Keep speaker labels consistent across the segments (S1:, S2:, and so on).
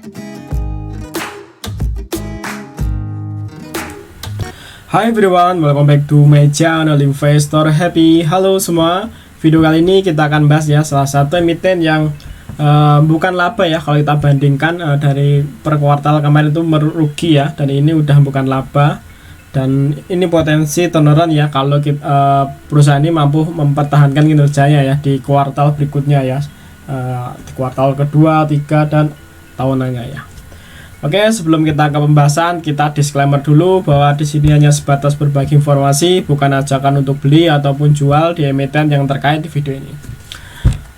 S1: Hi everyone, welcome back to my channel Investor Happy. Halo semua, video kali ini kita akan bahas ya salah satu emiten yang bukan laba ya. Kalau kita bandingkan dari per kuartal kemarin itu merugi ya, dan ini udah bukan laba. Dan ini potensi turnaround ya kalau kita, perusahaan ini mampu mempertahankan kinerjanya ya di kuartal berikutnya ya, di kuartal kedua, tiga, dan tahunannya ya. Oke, sebelum kita ke pembahasan, kita disclaimer dulu bahwa di sini hanya sebatas berbagi informasi, bukan ajakan untuk beli ataupun jual di emiten yang terkait di video ini.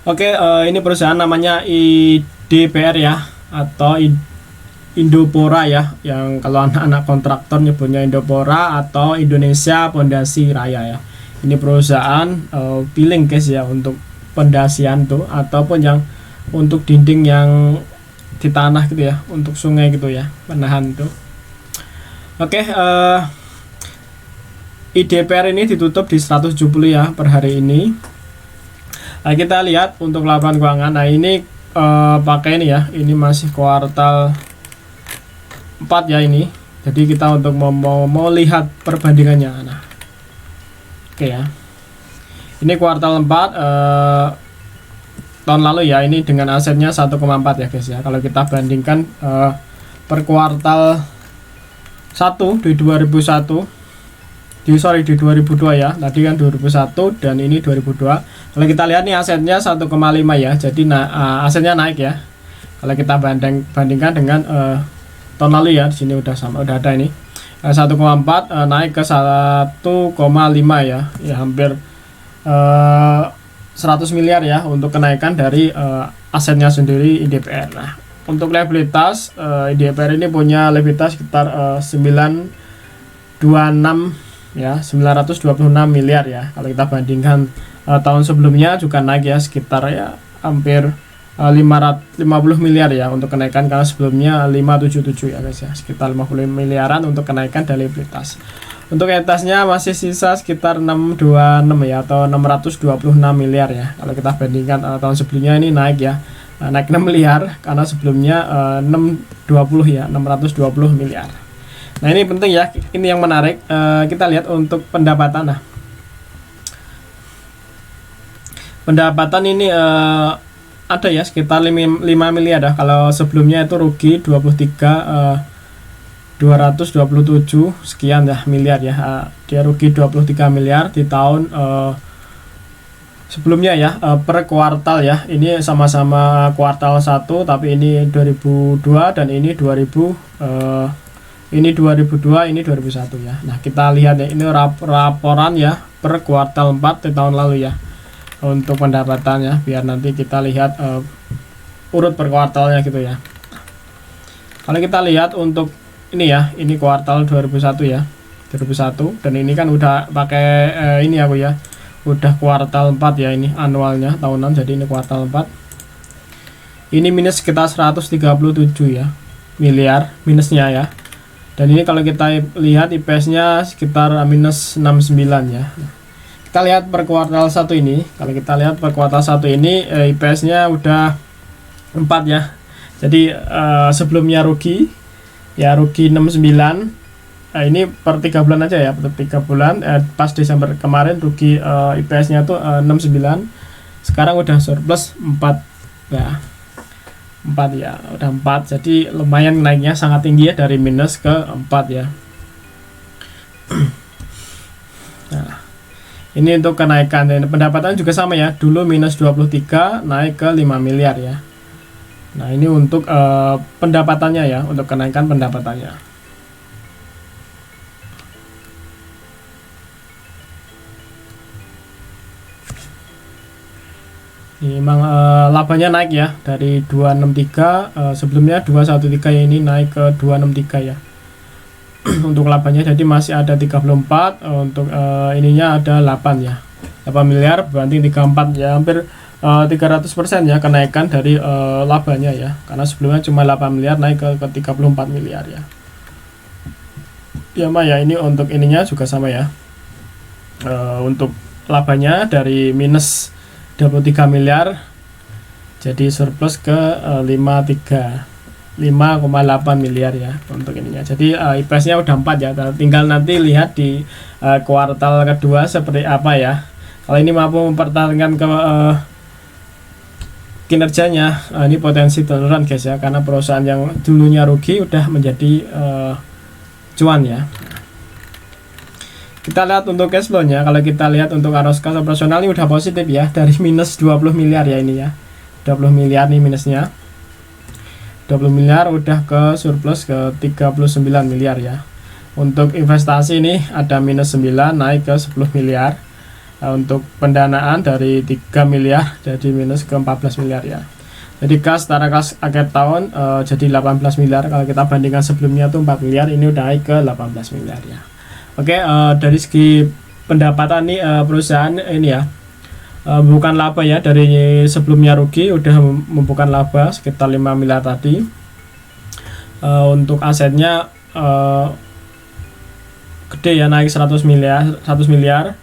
S1: Oke, ini perusahaan namanya IDPR ya, atau Indopora ya, yang kalau anak-anak kontraktor nyebutnya Indopora atau Indonesia Pondasi Raya ya. Ini perusahaan piling guys ya, untuk pondasian tuh ataupun yang untuk dinding yang di tanah gitu ya, untuk sungai gitu ya, penahan itu. Oke, IDPR ini ditutup di 170 ya per hari ini. Nah, kita lihat untuk laporan keuangan. Nah, ini pakai ini ya, ini masih kuartal 4 ya ini. Jadi kita untuk mau lihat perbandingannya. Nah, oke ya. Ini kuartal 4 tahun lalu ya, ini dengan asetnya 1,4 ya guys ya. Kalau kita bandingkan per kuartal 1 di 2001 di 2002 ya, tadi kan 2001 dan ini 2002. Kalau kita lihat nih asetnya 1,5 ya, jadi asetnya naik ya. Kalau kita bandingkan dengan tahun lalu ya, di sini udah sama, udah ada ini 1,4 naik ke 1,5 ya, ya hampir 100 miliar ya untuk kenaikan dari asetnya sendiri IDPR. Nah, untuk liabilitas IDPR ini punya liabilitas sekitar 926 ya, 926 miliar ya. Kalau kita bandingkan tahun sebelumnya juga naik ya, sekitar ya hampir 550 miliar ya untuk kenaikan, karena sebelumnya 577 ya guys ya, sekitar 50 miliaran untuk kenaikan dari liabilitas. Untuk ekuitasnya masih sisa sekitar 626 ya, atau 626 miliar ya. Kalau kita bandingkan tahun sebelumnya ini naik ya, naik 6 miliar karena sebelumnya 620 ya, 620 miliar. Nah, ini penting ya, ini yang menarik. Kita lihat untuk pendapatan. Nah, pendapatan ini ada ya sekitar 5 miliar ya. Kalau sebelumnya itu rugi 227 sekian ya miliar ya, dia rugi 23 miliar di tahun sebelumnya ya, per kuartal ya. Ini sama-sama kuartal 1, tapi ini 2002 dan ini 2002, ini 2001 ya. Nah, kita lihat ya, ini laporan ya per kuartal 4 di tahun lalu ya untuk pendapatannya, biar nanti kita lihat urut per kuartalnya gitu ya. Kalau kita lihat untuk ini ya, ini kuartal 2001 ya, 2001, dan ini kan udah pakai ini aku ya, udah kuartal 4 ya, ini anualnya tahunan, jadi ini kuartal 4. Ini minus sekitar 137 ya miliar minusnya ya. Dan ini kalau kita lihat IPS-nya sekitar minus 69 ya. Kita lihat per kuartal 1 ini, kalau kita lihat per kuartal 1 ini IPS-nya udah 4 ya. Jadi sebelumnya rugi ya, rugi 69. Ini per 3 bulan aja ya, per 3 bulan pas Desember kemarin rugi IPS nya tuh 69. Sekarang udah surplus 4 ya, 4 ya, udah 4. Jadi lumayan naiknya sangat tinggi ya, dari minus ke 4 ya. Nah, ini untuk kenaikan, dan pendapatan juga sama ya, dulu minus 23 naik ke 5 miliar ya. Nah, ini untuk pendapatannya ya, untuk kenaikan pendapatannya. Ini memang labanya naik ya, dari 263 sebelumnya 213 ya, ini naik ke 263 ya. Untuk labanya jadi masih ada 34, untuk ininya ada 8 ya. 8 miliar berbanding 34 ya, hampir 300% ya kenaikan dari labanya ya, karena sebelumnya cuma 8 miliar naik ke 34 miliar ya. Ya mah ya, ini untuk ininya juga sama ya, untuk labanya dari minus 23 miliar jadi surplus ke 53 5,8 miliar ya untuk ininya. Jadi IPS-nya udah 4 ya. Tinggal nanti lihat di kuartal kedua seperti apa ya. Kalau ini mampu mempertahankan ke kinerjanya, ini potensi turnaround guys ya, karena perusahaan yang dulunya rugi udah menjadi cuan ya. Kita lihat untuk cash flow-nya. Kalau kita lihat untuk arus kas operasional ini udah positif ya, dari minus 20 miliar ya ini ya. 20 miliar nih minusnya. 20 miliar udah ke surplus ke 39 miliar ya. Untuk investasi ini ada minus 9 naik ke 10 miliar. Untuk pendanaan dari 3 miliar jadi minus ke 14 miliar ya. Jadi kas setara kas akhir tahun jadi 18 miliar. Kalau kita bandingkan sebelumnya tuh 4 miliar, ini udah naik ke 18 miliar ya. Oke, dari segi pendapatan nih perusahaan ini ya, bukan laba ya, dari sebelumnya rugi udah membukukan laba sekitar 5 miliar tadi. Untuk asetnya gede ya, naik 100 miliar.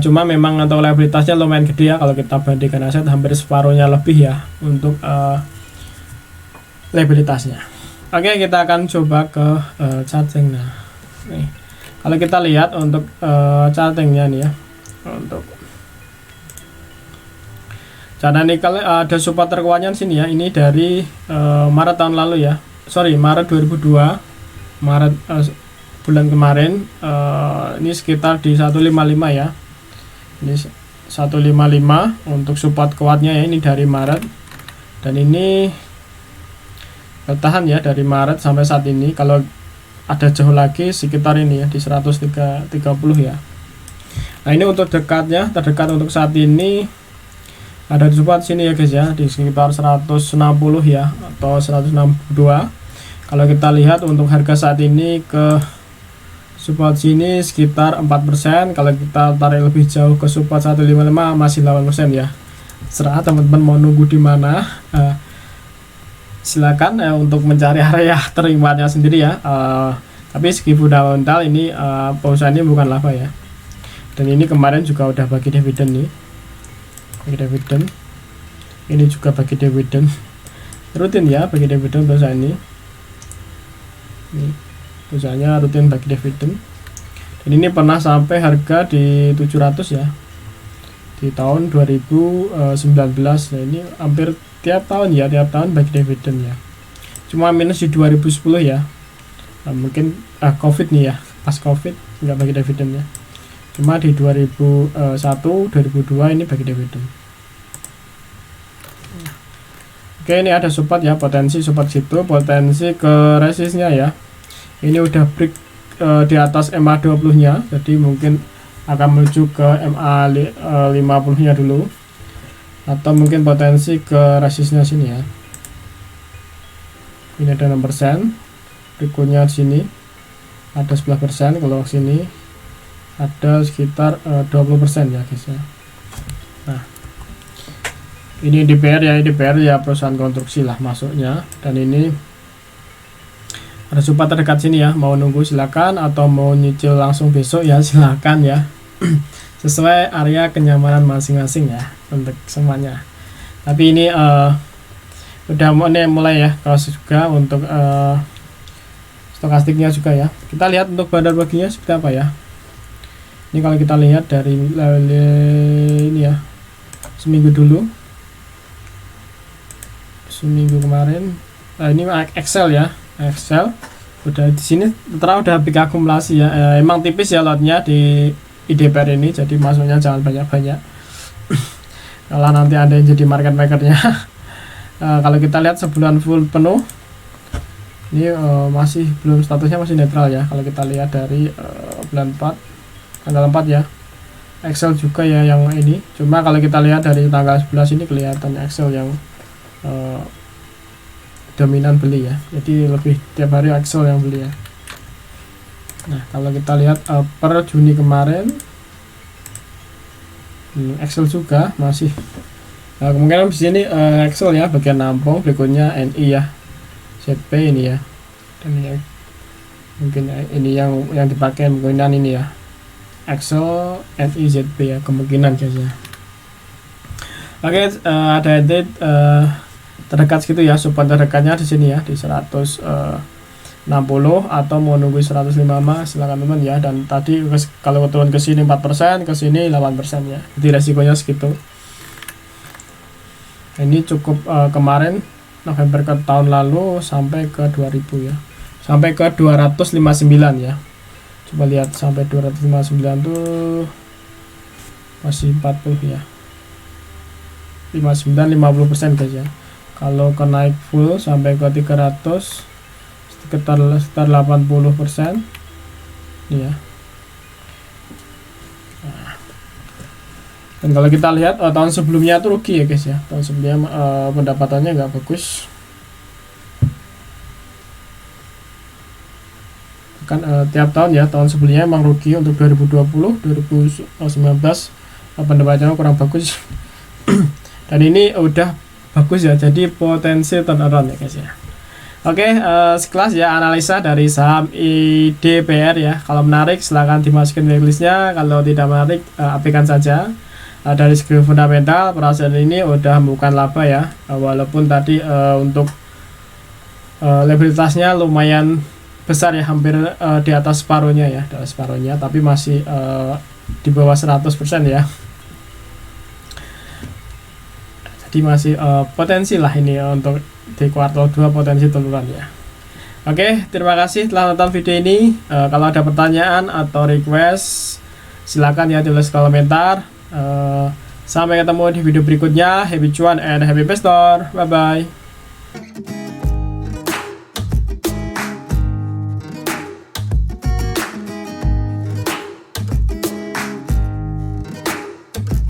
S1: Cuma memang untuk liabilitasnya lumayan gede ya, kalau kita bandingkan aset hampir separuhnya lebih ya untuk liabilitasnya. Oke, kita akan coba ke charting. Nah, nih kalau kita lihat untuk chartingnya nih ya, untuk cara nikel ada support terkuatnya sini ya. Ini dari Maret tahun lalu ya, Maret 2002, Maret bulan kemarin, ini sekitar di 155 ya. Ini 155 untuk support kuatnya ya, ini dari Maret, dan ini bertahan ya dari Maret sampai saat ini. Kalau ada jauh lagi sekitar ini ya, di 130 ya. Nah, ini untuk terdekat untuk saat ini ada di support sini ya guys ya, di sekitar 160 ya, atau 162. Kalau kita lihat untuk harga saat ini ke support sini sekitar 4%. Kalau kita tarik lebih jauh ke support 155 masih 8% ya. Serah teman-teman mau nunggu di mana. Silakan untuk mencari area terimanya sendiri ya. Tapi segi fundamental ini perusahaan ini bukan laba ya. Dan ini kemarin juga udah bagi dividen nih. Bagi dividen. Ini juga bagi dividen. Rutin ya bagi dividen perusahaan ini. Perusahaannya rutin bagi dividen, dan ini pernah sampai harga di 700 ya di tahun 2019. Nah, ini hampir tiap tahun bagi dividen ya, cuma minus di 2010 ya. Nah, mungkin COVID nih ya, pas COVID nggak bagi dividen ya, cuma di 2001 2002 ini bagi dividen. Oke, ini ada support ya, potensi support situ, potensi ke resistnya ya. Ini udah break di atas MA20 nya, jadi mungkin akan menuju ke MA50 nya dulu, atau mungkin potensi ke resistnya sini ya. Ini ada 6%, berikutnya sini ada 11%, kalau sini ada sekitar 20% ya guys ya. Nah, ini DPR ya, perusahaan konstruksi lah masuknya, dan ini ada support terdekat sini ya. Mau nunggu silakan, atau mau nyicil langsung besok ya silakan ya. Sesuai area kenyamanan masing-masing ya untuk semuanya. Tapi ini udah mulai ya cross juga untuk stokastiknya juga ya. Kita lihat untuk bandar baginya seperti apa ya. Ini kalau kita lihat dari ini ya, seminggu dulu, seminggu kemarin. Nah, ini Excel ya. Excel udah di sini udah big akumulasi ya. Emang tipis ya lotnya di IDPR ini, jadi masuknya jangan banyak-banyak. Kalau nanti ada yang jadi market makernya. Kalau kita lihat sebulan full penuh, ini masih belum, statusnya masih netral ya. Kalau kita lihat dari bulan 4 tanggal 4 ya, Excel juga ya yang ini. Cuma kalau kita lihat dari tanggal 11 ini kelihatan Excel yang dominan beli ya, jadi lebih tiap hari Excel yang beli ya. Nah, kalau kita lihat per Juni kemarin, Excel juga masih. Nah, kemungkinan di sini Excel ya bagian nampung, berikutnya NI ya, ZP ini ya, dan ini mungkin ini yang dipakai kemungkinan ini ya, Excel, NI, ZP ya, kemungkinan guys ya. Oke, ada edit terdekat segitu ya, support terdekatnya di sini ya, di 160, atau mau nunggu 105 mah silakan teman ya. Dan tadi kalau turun ke sini 4%, ke sini 8% ya, jadi resikonya segitu. Ini cukup kemarin November ke tahun lalu sampai ke 2000 ya, sampai ke 259 ya. Coba lihat sampai 259 tuh masih 40 ya, 50% guys ya. Kalau ke naik full sampai ke 300 sekitar 80% ya. Nah, dan kalau kita lihat tahun sebelumnya tuh rugi ya guys ya, tahun sebelumnya pendapatannya nggak bagus kan. Tiap tahun ya, tahun sebelumnya emang rugi. Untuk 2020 2019 pendapatannya kurang bagus dan ini udah bagus ya, jadi potensi turnaround ya guys ya. Oke, sekelas ya analisa dari saham IDPR ya. Kalau menarik silahkan dimasukin wishlistnya, kalau tidak menarik abaikan saja. Dari segi fundamental perusahaan ini udah bukan laba ya, walaupun tadi untuk likuiditasnya lumayan besar ya, hampir di atas separuhnya ya, di atas separuhnya, tapi masih di bawah 100% ya. Jadi masih potensi lah ini untuk di kuartal 2 potensi turun ya. Oke, terima kasih telah nonton video ini. Kalau ada pertanyaan atau request silakan ya tulis komentar. Sampai ketemu di video berikutnya. Happy cuan and happy investor. Bye bye.